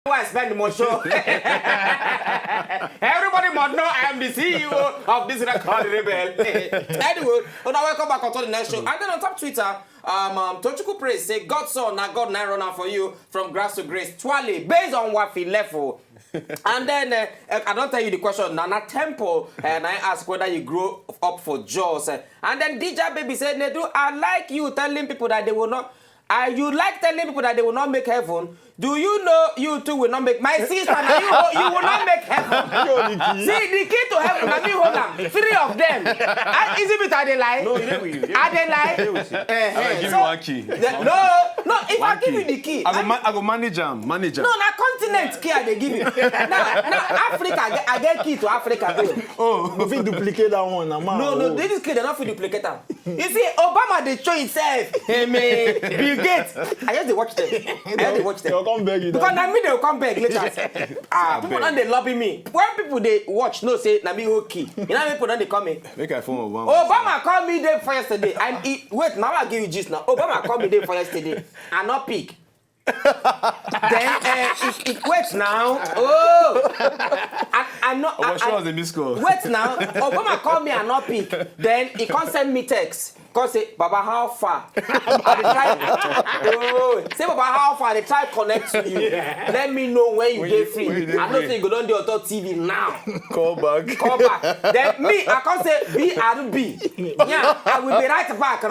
I spend more show. Everybody must know I am the CEO of this record rebel. Anyway, welcome back on to the next show. And then on top Twitter, Tochukwu Praise say God's son, now God now run out for you from grass to grace. Twali, based on what he left for. And then I don't tell you the question. Nana Temple, and I ask whether you grew up for Jaws. And then DJ Baby said, Nedu, I like you telling people that they will not. You like telling people that they will not make heaven. Do you know you two will not make my sister? Now you will not make heaven. See the key to heaven. Now me hold them. 3 of them. Is it are they lie? No, are they lie? I give you one key. No. If I give you the key, I go manage them. No, na continent key they give you. Now Africa, I get key to Africa. Oh, you fit duplicate that one, man. No, this key they not fit duplicate them. You see, Obama they show himself. Bill Gates. I just they watch them. Come beg you. Because na me they will come back later. People don't they lobby me. When people they watch, no say na me okay. You know people don't they come in. Make I phone Obama called me there for yesterday. Wait, now I give you gist now. Obama called me there for yesterday. I not pick. Then it waits now. I know. Sure was a missed call. Wait now. Obama called me and not pick. Then he can't send me text. Cause say, Baba, how far? Say, Baba, how far? They try to connect to you. Let me know when you get free. I don't think you go on the auto TV now. Call back. Then me, I can't say BRB. Yeah, I will be right back.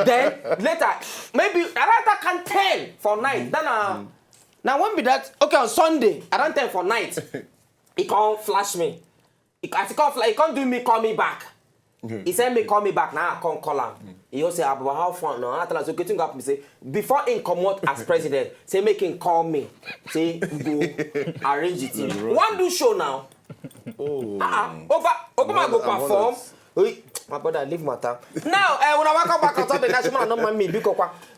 Then later, maybe I can 10 for night. Then now when be that? Okay, on Sunday, I don't 10 for night. He can't flash me. He can't do me. Call me back. He said me call me back now. I can't call him. He also say about how fun now. I tell him so getting up. Me say before he come out as president, say make him call me. Say go arrange it. One do show now. Obama go perform. My brother, leave matter. Now, when I welcome back on top the national, no man me because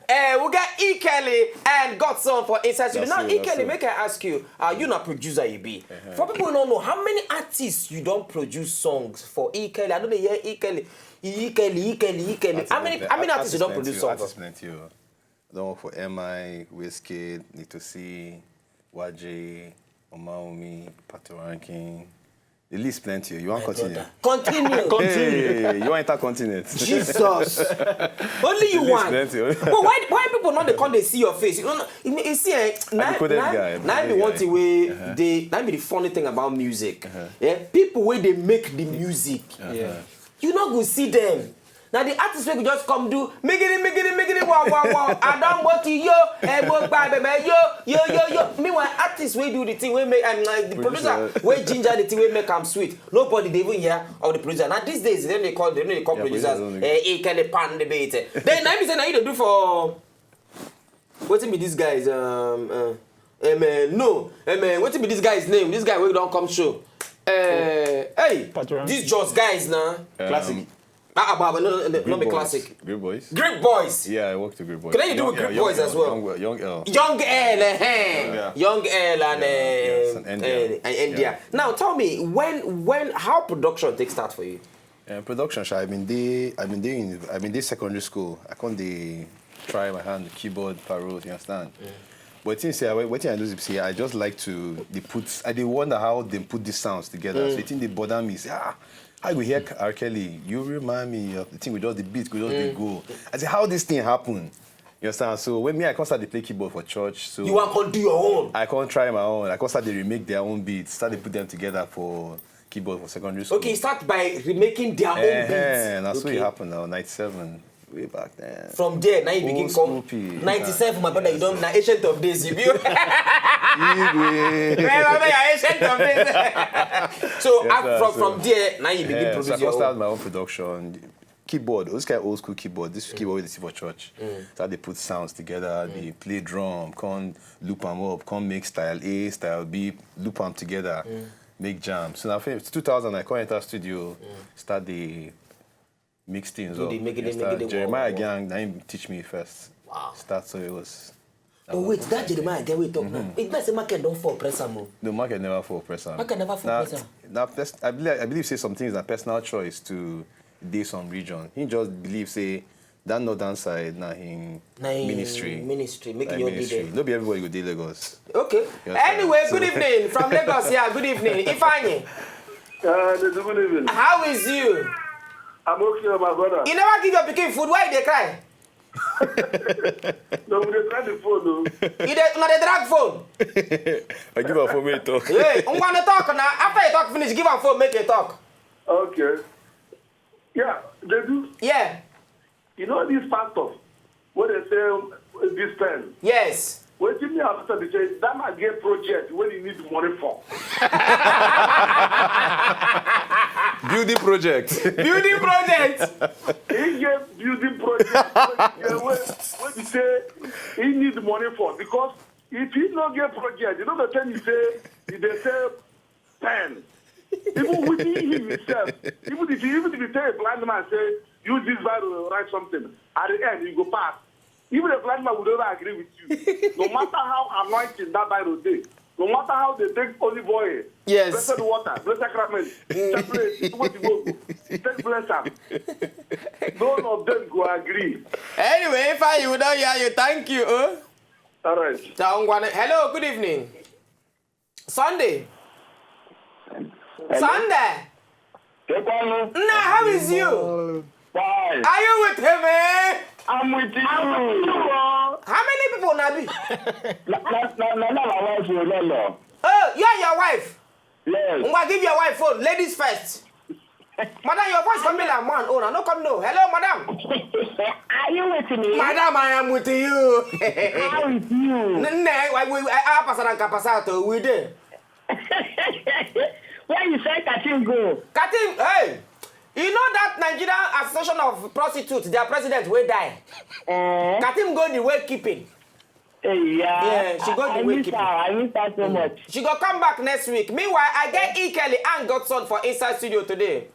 we got E. Kelly and Godson for Inside Studio. Now, E. Kelly, make I ask you, you're not producer, you be. For people who don't know, how many artists you don't produce songs for E. Kelly? I know they hear E. Kelly. E. Kelly. How many artists you don't produce songs for? Plenty. I don't work for MI, Wizkid, Nitosi, YJ, Omaomi, Pato Ranking. The list plenty. You want continue? Continue. Hey, you want intercontinent? Jesus. Only you want. But why people not they come they see your face? You see, now be one thing way now be the funny thing about music. Yeah, people where they make the music. You not go see them. Now the artists will just come do miggity wow. I don't want to yo. Meanwhile, artists will do the thing we make and the producer will ginger the thing we make them sweet. Nobody they even hear of the producer. Now these days then they call producers Kelly pan debate. Then I be saying now you do for what's be this guy's what's be this guy's name? This guy will don't come show. This just guys now. Classic. Not be classic. Grip Boys. Grip Boys. Yeah, I worked with Grip Boys. Can you do with Grip Boys as well? Young L. Young L and India. Now tell me how production takes start for you? Production, I've been there secondary school. I can't try my hand, the keyboard, parole, you understand? But things what I do is I just like to I wonder how they put these sounds together. So I think they bother me. Say, I go hear R. Kelly, you remind me of the thing with all the beats, with all the go. I say, how this thing happen? You understand? So when I can't start to play keyboard for church. So you want to do your own? I can't try my own. I can't start to remake their own beats, start to put them together for keyboard for secondary school. Okay, start by remaking their own beats. That's what happened now, 97. Way back then. From there, now you begin come 97, my brother, you don't ancient of days, you view. Ancient of days. So from there, now you begin producing. So I start my own production. Keyboard, this kind of old school keyboard. This keyboard we see for church. So they put sounds together, they play drum, come loop them up, come make style A, style B, loop them together, make jams. So now, 2000, I come enter studio, start the mix things up. Jeremiah Gang, now he teach me first. Wow. Start, so it was. But wait, that Jeremiah Gang we talk now. It means the market don't fall pressure more. The market never fall pressure. Market never fall pressure. Now, I believe say some things are personal choice to do some region. He just believe say that northern side, ministry. Ministry, making Like your ministry. day. No be everybody go dey Lagos. Okay. Anyway, good evening from Lagos. Yeah, good evening. Ifeanyi, Good evening. how is you? I'm okay, my brother. You never give your pikin food. Why they cry? No, we dey try the phone, though. You dey drag phone. I give her phone make talk. Hey, I'm gonna talk now. After you talk finish, give am phone, make you talk. Okay. Yeah, they do. Yeah. You know these pastors, when they say this pen, Yes. when Jimmy after they say that might get project when you need money for. Building project. Building project. He get building project when you say he need money for, because if he not get project, you know the time you say they say pen. Even within him himself, even if you tell a blind man say use this Bible to write something, at the end you go pass. Even a blind man would never agree with you. No matter how anointing that Bible is, no matter how they take olive oil, Yes. blessed water, blessed sacrament, chocolate, what you go, take bless them. None of them go agree. Anyway, if I you don't hear you, thank you. All right. Hello, good evening. Sunday. Sunday. Nah, how is you? Bye. Are you with him, eh? I'm with you. How many people now be? No. Oh, you and your wife. Yes. I'm gonna give your wife phone. Ladies first. Madam, your voice coming like man. Oh, no, come no. Hello, madam. Are you with me? Madam, I am with you. How is you? I pass and pass we there. Where you say Katim go? Katim, hey. You know that Nigerian Association of Prostitutes, their president will die. Katim go the way keeping. Yeah, she go the way keeping. I miss her so much. She go come back next week. Meanwhile, I get E. Kelly and Godson for Inside Studio today.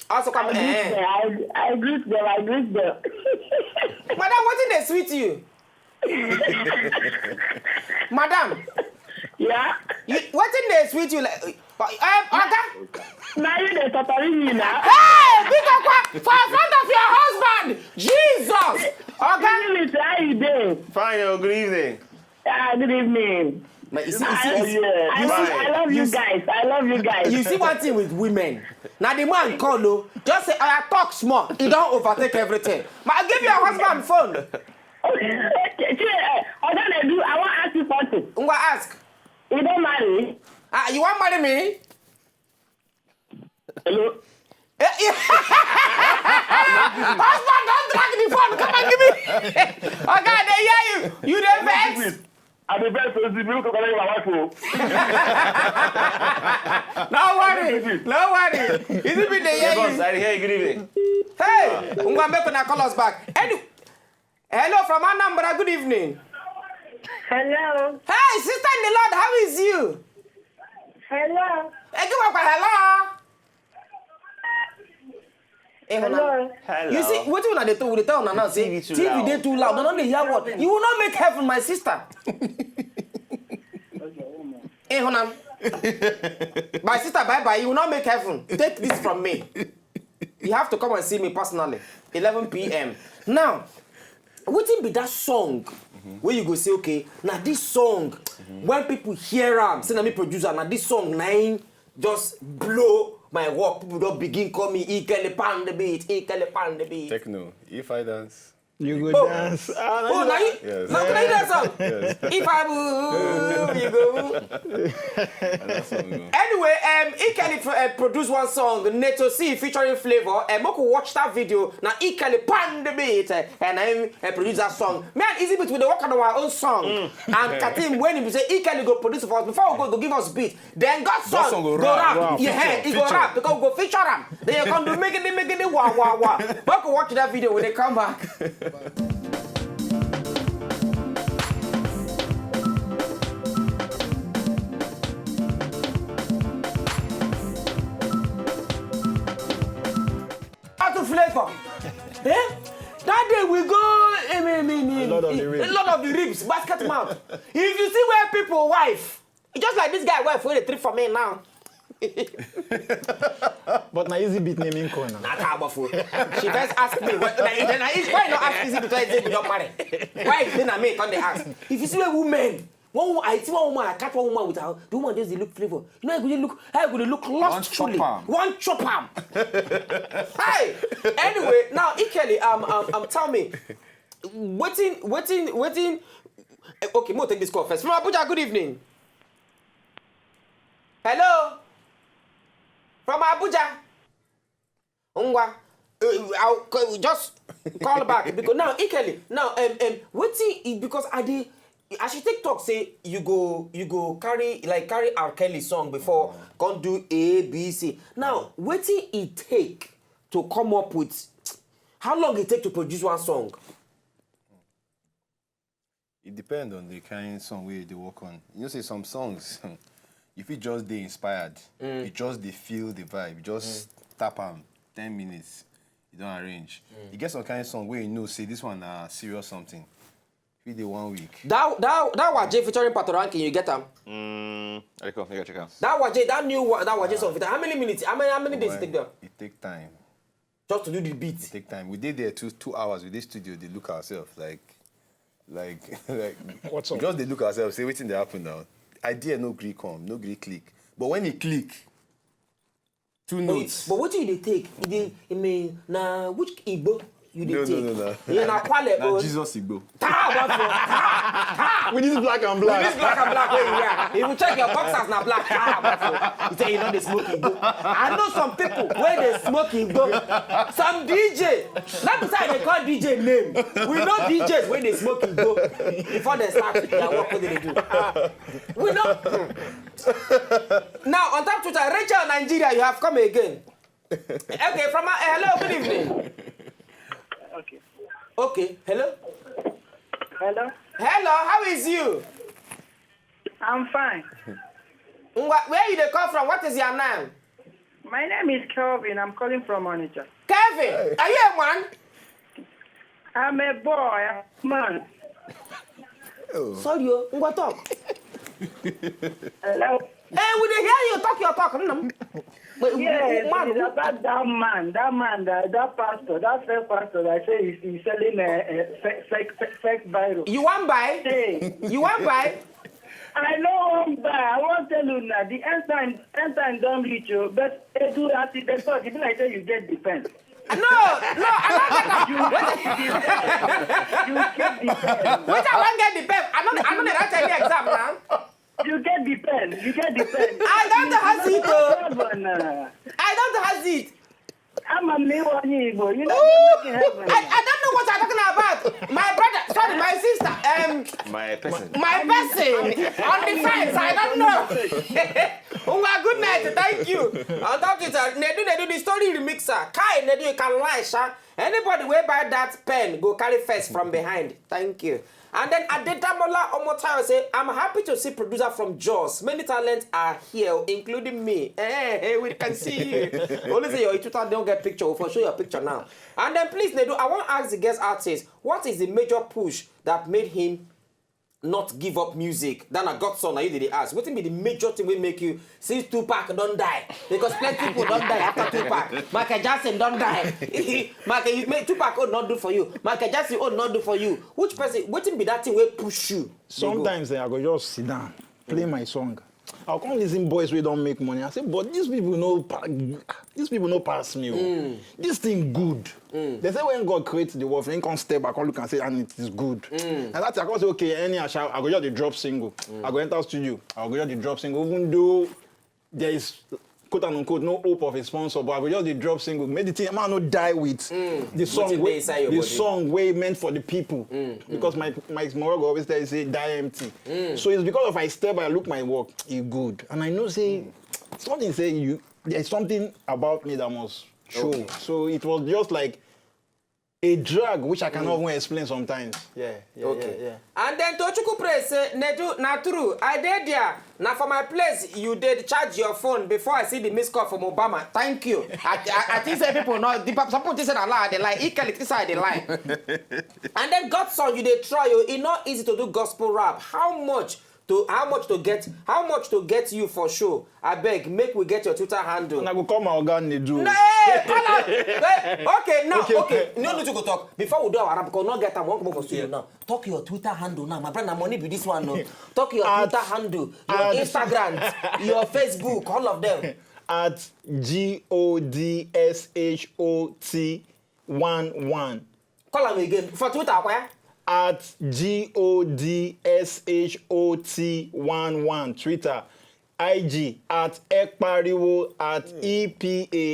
Also come. I greet them. Madam, what did they sweet you? Madam. Yeah? What did they sweet you like? Okay? Now you dey totally me now. Hey, Bikokwa, for front of your husband, Jesus. Okay. How you doing? Fine, good evening. Good evening. But you see, I love you guys. I love you guys. You see one thing with women. Now the man call you, just say, I talk small. You don't overtake everything. But I give your husband phone. I want to ask you something. I'm gonna ask. You don't marry? You want marry me? Hello? Husband, don't drag the phone. Come and give me. Okay, they hear you. You the vex. I'm the best person. You can call my wife. No worry. Is it me they hear you? I hear you. Good evening. Hey, I'm gonna make una call us back. Hello from Anambra. Good evening. Hello? Hey, sister in the Lord, how is you? Hello? Hey, give up a hello. Hello? You see, what you want to do with the town now? Say, TV they too loud. No, they hear what? You will not make heaven, my sister. Hey, Honan. My sister, bye-bye. You will not make heaven. Take this from me. You have to come and see me personally. 11 p.m. Now, what be that song where you go say, okay, now this song, when people hear am, say na me producer, now this song nine just blow my work. People don't begin call me Ikele pan the beat, Ikele pan the beat. Techno. If I dance. You go dance. Oh, now you, Yes. now can I do that song? Yes. If I move, you go move. That's how we go. Anyway, Ikele produced one song, Neto C featuring Flavor. Moko watch that video. Now Ikele pan the beat, and I produce that song. Man, easy bit with the work on our own song. And Katim, when he say Ikele go produce for us, before we go give us beat, then Godson Godson go rap. rap. Yeah, he go rap because we go feature him. Then you come to make it wah wah wah. Moko watch that video when they come back. To Flavor. That day we go A lot of the ribs. a lot of the ribs, basket mouth. If you see where people wife, it's just like this guy wife where they trip for me now. But na easy beat naming corner. She first asked me, why not ask easy because we don't marry? Why is it me on the ask? If you see a woman, I see one woman, I catch one woman with her, the woman does look flavor. You know, I could look lustfully. One chop arm. Hey! Anyway, now, Ikeli, tell me, waiting. Okay, we'll take this call first. From Abuja, good evening. Hello? From Abuja? Ungwa, I'll just call back because now, Ikeli, now, waiting because I should take talk say you go carry R. Kelly song before can't do A, B, C. Now, waiting it take to come up with how long it take to produce one song? It depends on the kind of song where they work on. You know, say some songs, if you just they inspired, you just they feel the vibe, you just tap them 10 minutes, you don't arrange. You get some kind of song where you know, say this one serious something. If they 1 week. That was J featuring Patoranking, you get them? I gotta check out. That was J, that new one, that was J song. How many minutes? How many days it take them? It take time. Just to do the beat. It take time. We did there 2 hours with this studio. They look ourselves like What's up? just they look ourselves. Say waiting they happen now. Idea no gree come, no gree click. But when it click, 2 notes. But what do you take? I mean, na which Igbo you take? No. Yeah, na Kwale. Now Jesus Igbo. With this black and black. This black and black way you wear. If you check your boxers na black. You say you know they smoke Igbo. I know some people where they smoke Igbo. Some DJ. Not beside they call DJ name. We know DJs when they smoke Igbo before they start their work. What do they do? We know. Now on top Twitter, Rachel Nigeria, you have come again. Okay, from hello, good evening. Okay, hello. Hello? Hello, how is you? I'm fine. Where you dey call from? What is your name? My name is Kelvin. I'm calling from Onitsha. Kevin, are you a man? I'm a boy. I'm a man. Sorry, Ngwa talk. Hello? Hey, we dey hear you talk your talk. Yes, it's about that man, that pastor, that fake pastor that say he's selling a fake Bible. You want buy? Hey. You want buy? I know one buy. I won't tell you now. The end time don't reach you, but they do that. They talk. It's like you get defense. No, I You get defense. Which I won't get the pen. I know the right any exam now. You get the pen. I don't have it. I don't have it. I'm a new one, you know. You making heaven. I don't know what you're talking about. My brother, sorry, my sister, My person. my person on the fence. I don't know. Oh my good night, thank you. On top of it, Nedu the story remixer. Kai Nedu, you can lie, sha. Anybody way buy that pen, go carry first from behind. Thank you. And then Adedamola Omotayo say, I'm happy to see producer from Jos. Many talents are here, including me. Hey, we can see you. Only say your Twitter don't get picture. We'll show your picture now. And then please, Nedu, I want to ask the guest artist, what is the major push that made him not give up music? Then I got some, you did ask. What will be the major thing will make you since Tupac don't die? Because plenty people don't die after Tupac. Michael Jackson don't die. Tupac oh not do for you. Michael Jackson oh not do for you. Which person? What will be that thing will push you? Sometimes I go just sit down, play my song. I'll come listen boys we don't make money. I say, but these people no pass me. This thing good. They say when God creates the world, he can't step back and look and say, and it is good. And that's I can say, okay, I go just the drop single. I go enter studio. I go just the drop single, even though there is quote unquote no hope of a sponsor, but I go just the drop single. Make the thing man not die with the song way meant for the people. Because my moral always there say die empty. So it's because if I step I look my work, it's good. And I know say something say there's something about me that must show. Okay. So it was just like a drag which I cannot even explain sometimes. Yeah. And then Tochukwu Praise say, Nedu, na true. I did there. Now for my place, you did charge your phone before I see the missed call from Obama. Thank you. I think say people know. Some people say a lie. They lie. Equally, this side they lie. And then Godson, you did try. It's not easy to do gospel rap. How much to get you for show? I beg, make we get your Twitter handle. And I go call my organ they do. Hey, okay, now, okay. No need to go talk. Before we do our rap, because not get time, won't come for studio now. Talk your Twitter handle now. My brother, money be this one, no. Talk your Twitter handle, your Instagram, your Facebook, all of them. At GODSHOT11. Call them again. For Twitter, where? At GODSHOT11. Twitter. IG at Ekpariwo at EPARIWO.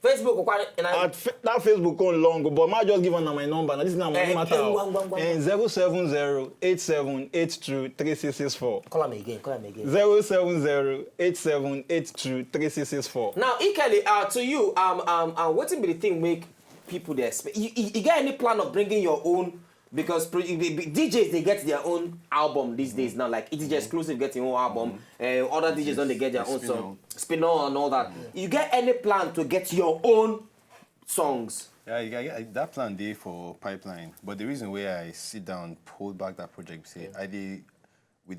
Facebook, that Facebook on long, but I just give her my number. Now this is not my matter. 070-8782-3664. Call them again. 070-8782-3664. Now, Ikeli, to you, what will be the thing make people they expect? You get any plan of bringing your own? Because DJs, they get their own album these days now. Like, ETJ Exclusive get your own album. Other DJs don't they get their own song. Spinall and all that. You get any plan to get your own songs? Yeah, that plan there for Pipeline. But the reason why I sit down, hold back that project, say we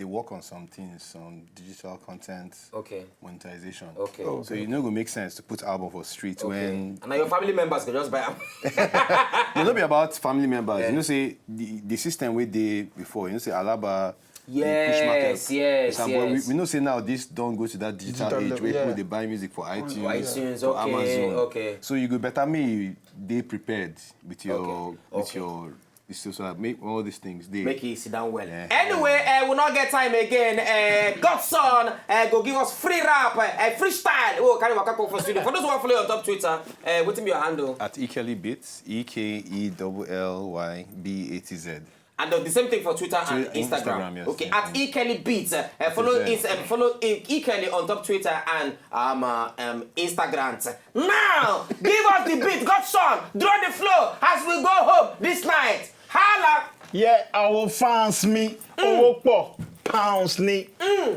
work on some things, some digital content, monetization. So you know it will make sense to put album for street when. And now your family members can just buy them. It not be about family members. Yeah. You know, say the system we did before. You know, say Alaba. Yes. We know say now this don't go to that digital age where people they buy music for iTunes, for Amazon. So you go better me they prepared with your so make all these things. Make it sit down well. Yeah. Anyway, we'll not get time again. Godson, go give us free rap, freestyle. Oh, can you walk up for studio? For those who want to follow you on top Twitter, what's your handle? At Ekely Beats, EKELLYBATZ. And the same thing for Twitter and Instagram. Yes. Okay, at Ekely Beats. Follow Ekely on top Twitter and Instagram. Now, give us the beat, Godson. Draw the flow as we go home this night. Holla! Yeah, our fans me. Pounds ni.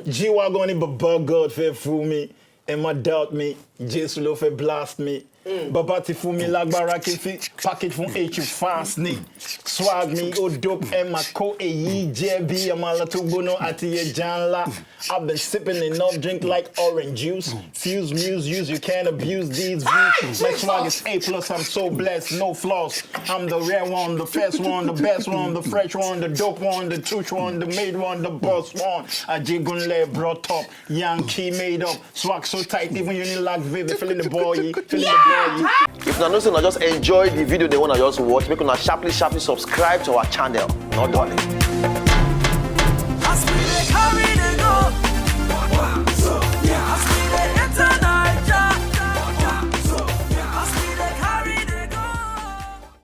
G-Wagon but God fair fool me. And my doubt me. Jesus lo fe blast me. Babati fún mi lágbára kí fi package fún H fast ni. Swag me o dope and my co èyí jẹ́ bí àmàlà tó gbóná àti ẹja ńlá. I've been sipping enough drink like orange juice. Fuse muse use you can't abuse these views. My swag is A+, I'm so blessed, no flaws. I'm the rare one, the first one, the best one, the fresh one, the dope one, the touch one, the made one, the boss one. Ajigunle brought up, Yankee made up. Swag so tight even you need like vivid, feeling the boy, feeling the boy. If you know, just enjoy the video they want to just watch, make una sharply subscribe to our channel. Not darling.